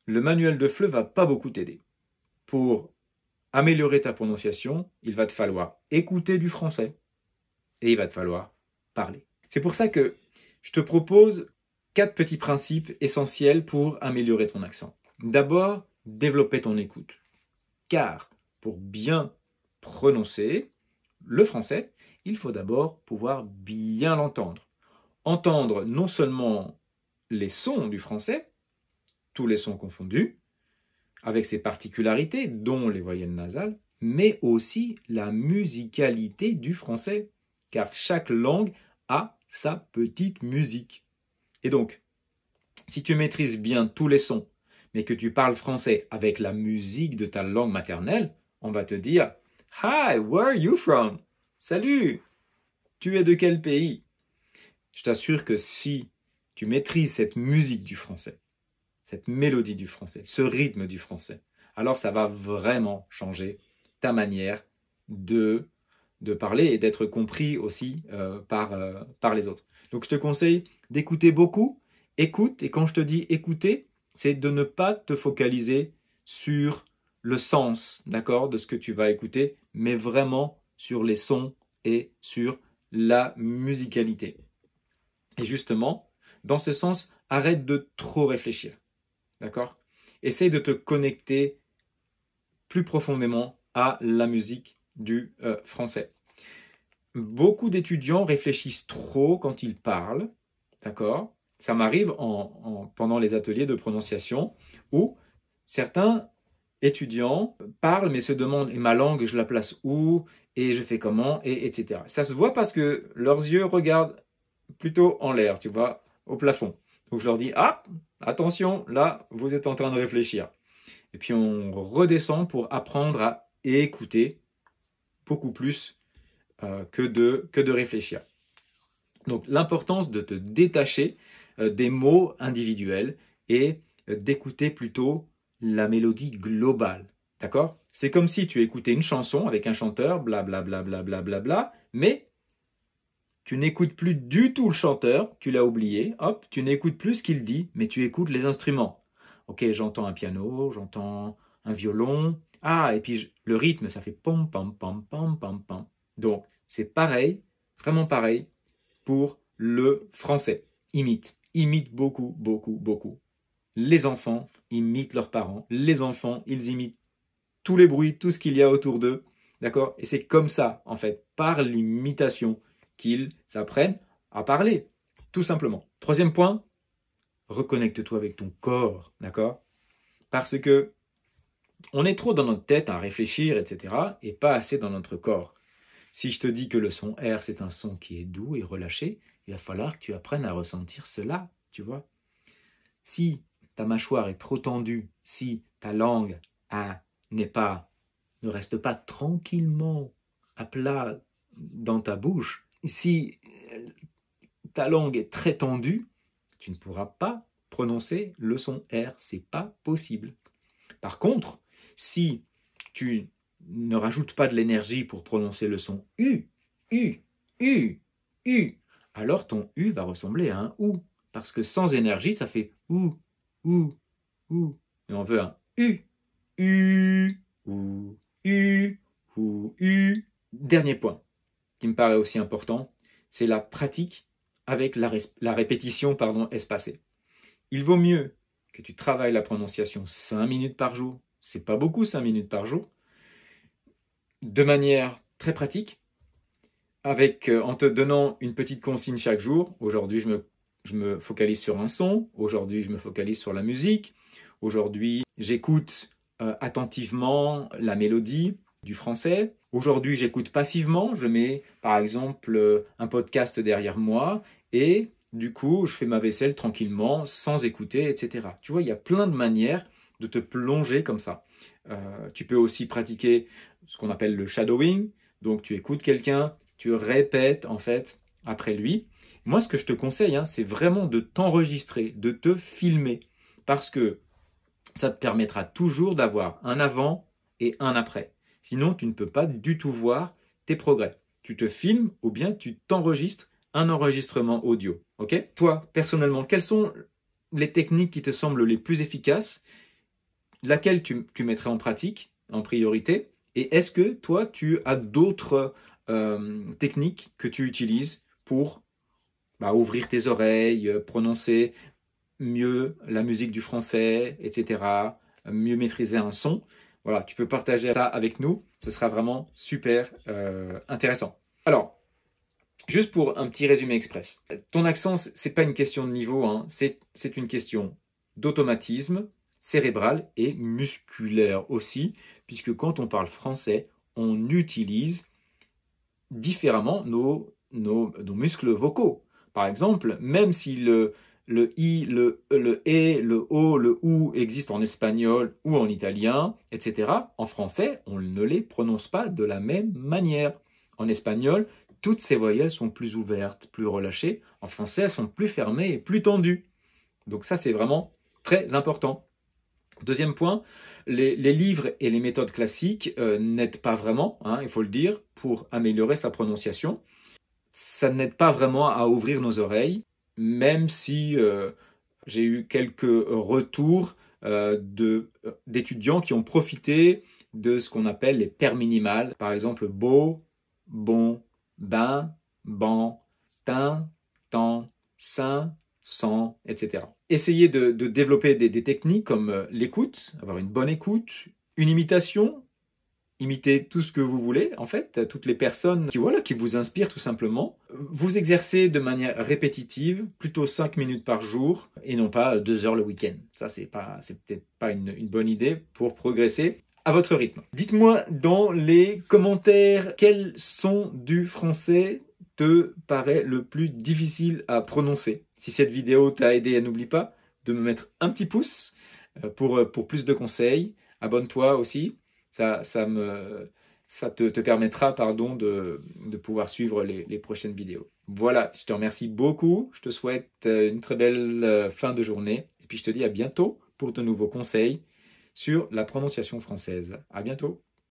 le manuel de FLE va pas beaucoup t'aider. Pour améliorer ta prononciation, il va te falloir écouter du français et il va te falloir parler. C'est pour ça que je te propose 4 petits principes essentiels pour améliorer ton accent. D'abord, développer ton écoute. Car pour bien prononcer le français, il faut d'abord pouvoir bien l'entendre. Entendre non seulement les sons du français, tous les sons confondus, avec ses particularités, dont les voyelles nasales, mais aussi la musicalité du français, car chaque langue a sa petite musique. Et donc, si tu maîtrises bien tous les sons, mais que tu parles français avec la musique de ta langue maternelle, on va te dire « Hi, where are you from? Salut, tu es de quel pays ?» Je t'assure que si tu maîtrises cette musique du français, cette mélodie du français, ce rythme du français, alors ça va vraiment changer ta manière de parler et d'être compris aussi par les autres. Donc je te conseille d'écouter beaucoup. Écoute, et quand je te dis écouter, c'est de ne pas te focaliser sur le sens, d'accord, de ce que tu vas écouter, mais vraiment sur les sons et sur la musicalité. Et justement, dans ce sens, arrête de trop réfléchir. D'accord? Essaye de te connecter plus profondément à la musique du français. Beaucoup d'étudiants réfléchissent trop quand ils parlent. D'accord? Ça m'arrive pendant les ateliers de prononciation où certains étudiants parlent mais se demandent et ma langue, je la place où? Et je fais comment? Et etc. Ça se voit parce que leurs yeux regardent plutôt en l'air, tu vois, au plafond. Donc je leur dis, ah, attention, là, vous êtes en train de réfléchir. Et puis on redescend pour apprendre à écouter beaucoup plus que de réfléchir. Donc l'importance de te détacher des mots individuels et d'écouter plutôt la mélodie globale. D'accord? C'est comme si tu écoutais une chanson avec un chanteur, blablabla, bla, bla, bla, bla, mais tu n'écoutes plus du tout le chanteur, tu l'as oublié, hop, tu n'écoutes plus ce qu'il dit, mais tu écoutes les instruments. Ok, j'entends un piano, j'entends un violon, ah, et puis le rythme, ça fait pom, pom, pom, pom, pom, pom. Donc, c'est pareil, vraiment pareil, pour le français. Imite beaucoup, beaucoup, beaucoup. Les enfants imitent leurs parents, les enfants, ils imitent tous les bruits, tout ce qu'il y a autour d'eux, d'accord? Et c'est comme ça, en fait, par l'imitation, qu'ils apprennent à parler, tout simplement. Troisième point, reconnecte-toi avec ton corps, d'accord? Parce que on est trop dans notre tête à réfléchir, etc., et pas assez dans notre corps. Si je te dis que le son R, c'est un son qui est doux et relâché, il va falloir que tu apprennes à ressentir cela, tu vois. Si ta mâchoire est trop tendue, si ta langue ne reste pas tranquillement à plat dans ta bouche, si ta langue est très tendue, tu ne pourras pas prononcer le son R, c'est pas possible. Par contre, si tu ne rajoutes pas de l'énergie pour prononcer le son U, U, U, U, alors ton U va ressembler à un OU. Parce que sans énergie, ça fait OU, OU, OU. Et on veut un U, U, OU, U, OU, U. Dernier point qui me paraît aussi important, c'est la pratique avec la répétition espacée. Il vaut mieux que tu travailles la prononciation 5 minutes par jour, c'est pas beaucoup 5 minutes par jour, de manière très pratique, en te donnant une petite consigne chaque jour. Aujourd'hui, je me focalise sur un son, aujourd'hui, je me focalise sur la musique, aujourd'hui, j'écoute attentivement la mélodie du français. Aujourd'hui, j'écoute passivement, je mets par exemple un podcast derrière moi et du coup, je fais ma vaisselle tranquillement, sans écouter, etc. Tu vois, il y a plein de manières de te plonger comme ça. Tu peux aussi pratiquer ce qu'on appelle le shadowing. Donc, tu écoutes quelqu'un, tu répètes en fait après lui. Moi, ce que je te conseille, c'est vraiment de t'enregistrer, de te filmer. Parce que ça te permettra toujours d'avoir un avant et un après. Sinon, tu ne peux pas du tout voir tes progrès. Tu te filmes ou bien tu t'enregistres un enregistrement audio. Ok? Toi, personnellement, quelles sont les techniques qui te semblent les plus efficaces laquelle tu mettrais en pratique, en priorité, et est-ce que toi, tu as d'autres techniques que tu utilises pour ouvrir tes oreilles, prononcer mieux la musique du français, etc., mieux maîtriser un son. Voilà, tu peux partager ça avec nous, ce sera vraiment super intéressant. Alors, juste pour un petit résumé express. Ton accent, c'est pas une question de niveau, hein, c'est une question d'automatisme cérébral et musculaire aussi, puisque quand on parle français, on utilise différemment nos muscles vocaux. Par exemple, même si le i, le e, le o, le ou existent en espagnol ou en italien, etc., en français, on ne les prononce pas de la même manière. En espagnol, toutes ces voyelles sont plus ouvertes, plus relâchées. En français, elles sont plus fermées et plus tendues. Donc ça, c'est vraiment très important. Deuxième point, les livres et les méthodes classiques n'aident pas vraiment, hein, il faut le dire, pour améliorer sa prononciation. Ça n'aide pas vraiment à ouvrir nos oreilles, même si j'ai eu quelques retours d'étudiants qui ont profité de ce qu'on appelle les paires minimales. Par exemple, beau, bon, ben, ban, tin, tan, sain, sans, etc. Essayez de développer des techniques comme l'écoute, avoir une bonne écoute, une imitation, imiter tout ce que vous voulez, en fait, toutes les personnes qui vous inspirent tout simplement. Vous exercez de manière répétitive, plutôt 5 minutes par jour, et non pas 2 heures le week-end. Ça, c'est peut-être pas une bonne idée pour progresser à votre rythme. Dites-moi dans les commentaires quel son du français te paraît le plus difficile à prononcer. Si cette vidéo t'a aidé, n'oublie pas de me mettre un petit pouce pour plus de conseils. Abonne-toi aussi. Ça te permettra de pouvoir suivre les prochaines vidéos. Voilà, je te remercie beaucoup. Je te souhaite une très belle fin de journée. Et puis je te dis à bientôt pour de nouveaux conseils sur la prononciation française. À bientôt.